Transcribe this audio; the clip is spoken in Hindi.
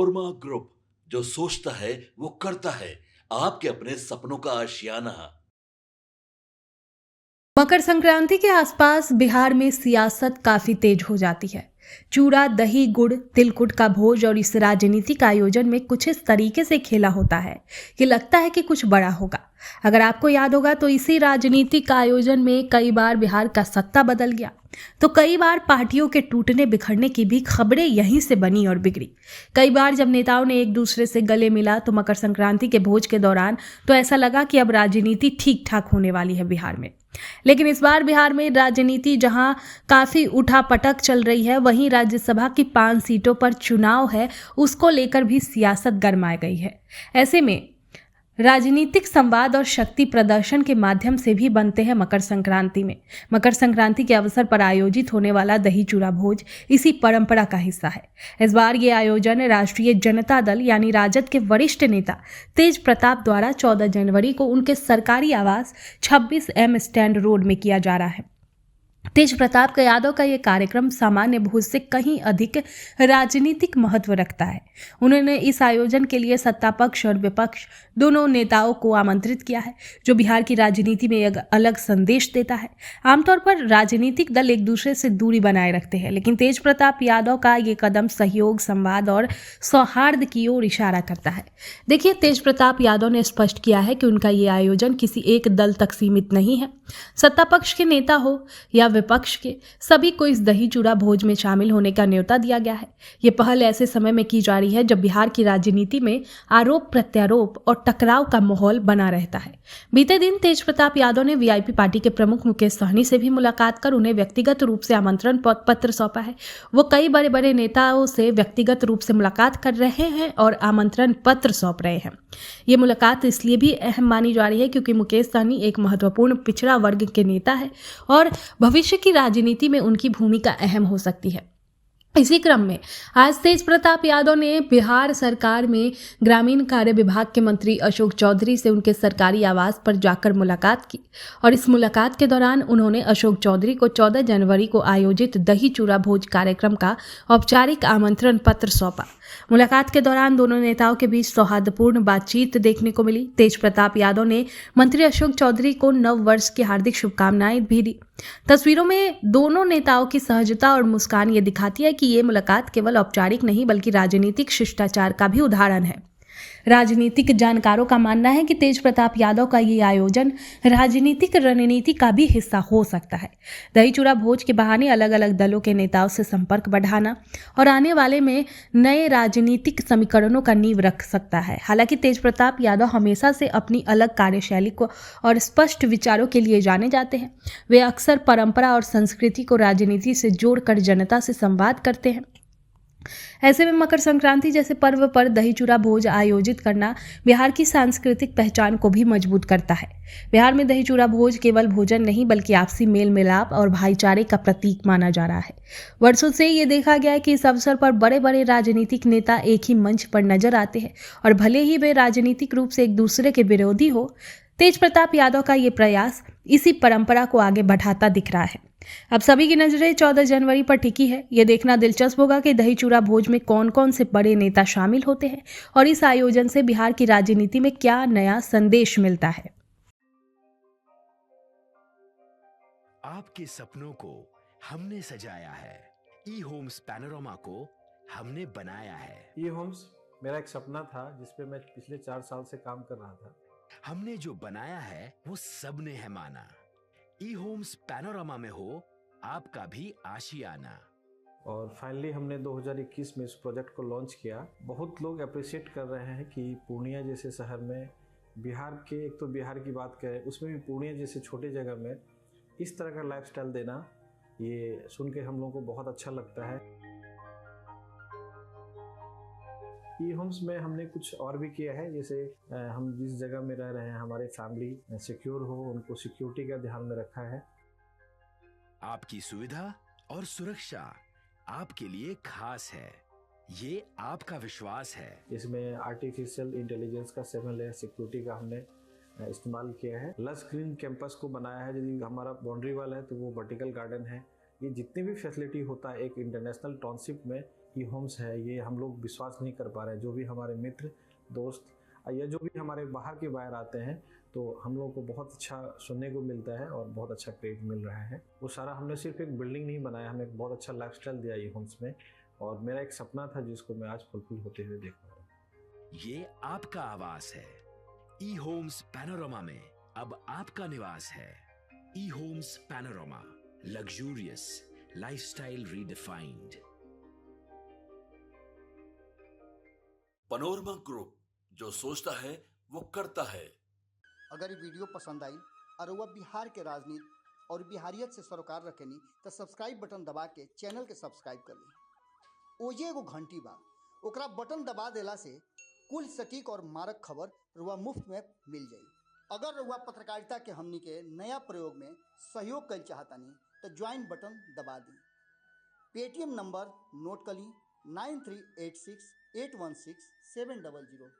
नोरमा ग्रुप, जो सोचता है वो करता है। आपके अपने सपनों का आशियाना। मकर संक्रांति के आसपास बिहार में सियासत काफी तेज हो जाती है। चूड़ा, दही, गुड़, तिलकुट का भोज और इस राजनीतिक आयोजन में कुछ इस तरीके से खेला होता है कि लगता है कि कुछ बड़ा होगा। अगर आपको याद होगा तो इसी राजनीतिक आयोजन में कई बार बिहार का सत्ता बदल गया, तो कई बार पार्टियों के टूटने बिखरने की भी खबरें यहीं से बनी और बिगड़ी। कई बार जब नेताओं ने एक दूसरे से गले मिला तो मकर संक्रांति के भोज के दौरान तो ऐसा लगा कि अब राजनीति ठीक ठाक होने वाली है बिहार में। लेकिन इस बार बिहार में राजनीति जहां काफी उठापटक चल रही है, वहीं राज्यसभा की 5 सीटों पर चुनाव है, उसको लेकर भी सियासत गरमाई गई है। ऐसे में राजनीतिक संवाद और शक्ति प्रदर्शन के माध्यम से भी बनते हैं मकर संक्रांति में। मकर संक्रांति के अवसर पर आयोजित होने वाला दही चूड़ा भोज इसी परंपरा का हिस्सा है। इस बार ये आयोजन राष्ट्रीय जनता दल यानी राजद के वरिष्ठ नेता तेज प्रताप द्वारा 14 जनवरी को उनके सरकारी आवास 26M स्टैंड रोड में किया जा रहा है। तेज प्रताप यादव का ये कार्यक्रम सामान्य भोज से कहीं अधिक राजनीतिक महत्व रखता है। उन्होंने इस आयोजन के लिए सत्ता पक्ष और विपक्ष दोनों नेताओं को आमंत्रित किया है, जो बिहार की राजनीति में एक अलग संदेश देता है। आमतौर पर राजनीतिक दल एक दूसरे से दूरी बनाए रखते हैं, लेकिन तेज प्रताप यादव का ये कदम सहयोग, संवाद और सौहार्द की ओर इशारा करता है। देखिए, तेज प्रताप यादव ने स्पष्ट किया है कि उनका ये आयोजन किसी एक दल तक सीमित नहीं है। सत्ता पक्ष के नेता हो या विपक्ष के, सभी को इस दही चूड़ा भोज में शामिल होने का न्योता दिया गया है। ये पहल ऐसे समय में की जा रही है जब बिहार की राजनीति में आरोप प्रत्यारोप और टकराव का माहौल बना रहता है। बीते दिन तेज प्रताप यादव ने वीआईपी पार्टी के प्रमुख मुकेश सहनी से भी मुलाकात कर उन्हें व्यक्तिगत रूप से आमंत्रण पत्र सौंपा है। वो कई बड़े बड़े नेताओं से व्यक्तिगत रूप से मुलाकात कर रहे हैं और आमंत्रण पत्र सौंप रहे हैं। ये मुलाकात इसलिए भी अहम मानी जा रही है क्योंकि मुकेश सहनी एक महत्वपूर्ण पिछड़ा वर्ग के नेता है और भविष्य की राजनीति में उनकी भूमिका अहम हो सकती है। इसी क्रम में आज तेज प्रताप यादव ने बिहार सरकार में ग्रामीण कार्य विभाग के मंत्री अशोक चौधरी से उनके सरकारी आवास पर जाकर मुलाकात की और इस मुलाकात के दौरान उन्होंने अशोक चौधरी को 14 जनवरी को आयोजित दही चूड़ा भोज कार्यक्रम का औपचारिक आमंत्रण पत्र सौंपा। मुलाकात के दौरान दोनों नेताओं के बीच सौहार्दपूर्ण बातचीत देखने को मिली। तेज प्रताप यादव ने मंत्री अशोक चौधरी को नव वर्ष की हार्दिक शुभकामनाएं भी दी। तस्वीरों में दोनों नेताओं की सहजता और मुस्कान ये दिखाती है कि ये मुलाकात केवल औपचारिक नहीं बल्कि राजनीतिक शिष्टाचार का भी उदाहरण है। राजनीतिक जानकारों का मानना है कि तेज प्रताप यादव का ये आयोजन राजनीतिक रणनीति का भी हिस्सा हो सकता है। दही चूड़ा भोज के बहाने अलग अलग दलों के नेताओं से संपर्क बढ़ाना और आने वाले में नए राजनीतिक समीकरणों का नींव रख सकता है। हालांकि तेज प्रताप यादव हमेशा से अपनी अलग कार्यशैली को और स्पष्ट विचारों के लिए जाने जाते हैं। वे अक्सर परंपरा और संस्कृति को राजनीति से जोड़कर जनता से संवाद करते हैं। ऐसे में मकर संक्रांति जैसे पर्व पर दही चूड़ा भोज आयोजित करना बिहार की सांस्कृतिक पहचान को भी मजबूत करता है। बिहार में दही चूड़ा भोज केवल भोजन नहीं बल्कि आपसी मेल मिलाप और भाईचारे का प्रतीक माना जा रहा है। वर्षों से ये देखा गया है कि इस अवसर पर बड़े बड़े राजनीतिक नेता एक ही मंच पर नजर आते हैं और भले ही वे राजनीतिक रूप से एक दूसरे के विरोधी हो, तेज प्रताप यादव का ये प्रयास इसी परंपरा को आगे बढ़ाता दिख रहा है। अब सभी की नजरें 14 जनवरी पर टिकी है। ये देखना दिलचस्प होगा कि दही चूड़ा भोज में कौन कौन से बड़े नेता शामिल होते हैं और इस आयोजन से बिहार की राजनीति में क्या नया संदेश मिलता है। आपके सपनों को हमने सजाया है, ई होम्स पैनोरामा को हमने बनाया है। ई होम्स मेरा एक सपना था जिसपे मैं पिछले 4 साल से काम कर रहा था। हमने जो बनाया है वो सबने है माना। ई होम्स पैनोरामा में हो आपका भी आशियाना। और फाइनली हमने 2021 में इस प्रोजेक्ट को लॉन्च किया। बहुत लोग अप्रिशिएट कर रहे हैं कि पूर्णिया जैसे शहर में बिहार के, एक तो बिहार की बात करें उसमें भी पूर्णिया जैसे छोटे जगह में इस तरह का लाइफस्टाइल देना, ये सुन के हम लोगों को बहुत अच्छा लगता है। ई होम्स में हमने कुछ और भी किया है, जैसे हम जिस जगह में रह रहे हैं हमारे फैमिली सिक्योर हो, उनको सिक्योरिटी का ध्यान में रखा है। आपकी सुविधा और सुरक्षा आपके लिए खास है, ये आपका विश्वास है। इसमें आर्टिफिशियल इंटेलिजेंस का 7 लेयर सिक्योरिटी का हमने इस्तेमाल किया है। लस ग्रीन कैंपस को बनाया है। यदि हमारा बाउंड्री वाल है तो वो वर्टिकल गार्डन है। ये जितनी भी फैसिलिटी होता है एक इंटरनेशनल टाउनशिप में, ई होम्स है ये हम लोग विश्वास नहीं कर पा रहे हैं। जो भी हमारे मित्र दोस्त या जो भी हमारे बाहर के बाहर आते हैं तो हम लोग को बहुत अच्छा सुनने को मिलता है और बहुत अच्छा क्रेडिट मिल रहा है। वो सारा हमने सिर्फ एक बिल्डिंग नहीं बनाया, हमें एक बहुत अच्छा लाइफस्टाइल दिया ई होम्स में, और मेरा एक सपना था जिसको मैं आज फुलफिल होते हुए देख पा रहा हूँ। ये आपका आवास है। ई होम्स पैनोरामा में अब आपका निवास है। E Homes Panorama, luxurious lifestyle redefined. Panorama group, जो सोचता है वो करता है। अगर ये वीडियो पसंद आई और वह बिहार के राजनीति और बिहारियत से सरोकार रखेनी तो सब्सक्राइब बटन दबा के चैनल के सब्सक्राइब कर ली। ओजे एगो घंटी बा, ओकरा बटन दबा देला से कुल सटीक और मारक खबर रुआ मुफ्त में मिल जाई। अगर रुआ पत्रकारिता के हमनी के नया प्रयोग में सहयोग कर चाहतानी तो ज्वाइन बटन दबा दी। पेटीएम नंबर नोट कर ली 9386816700।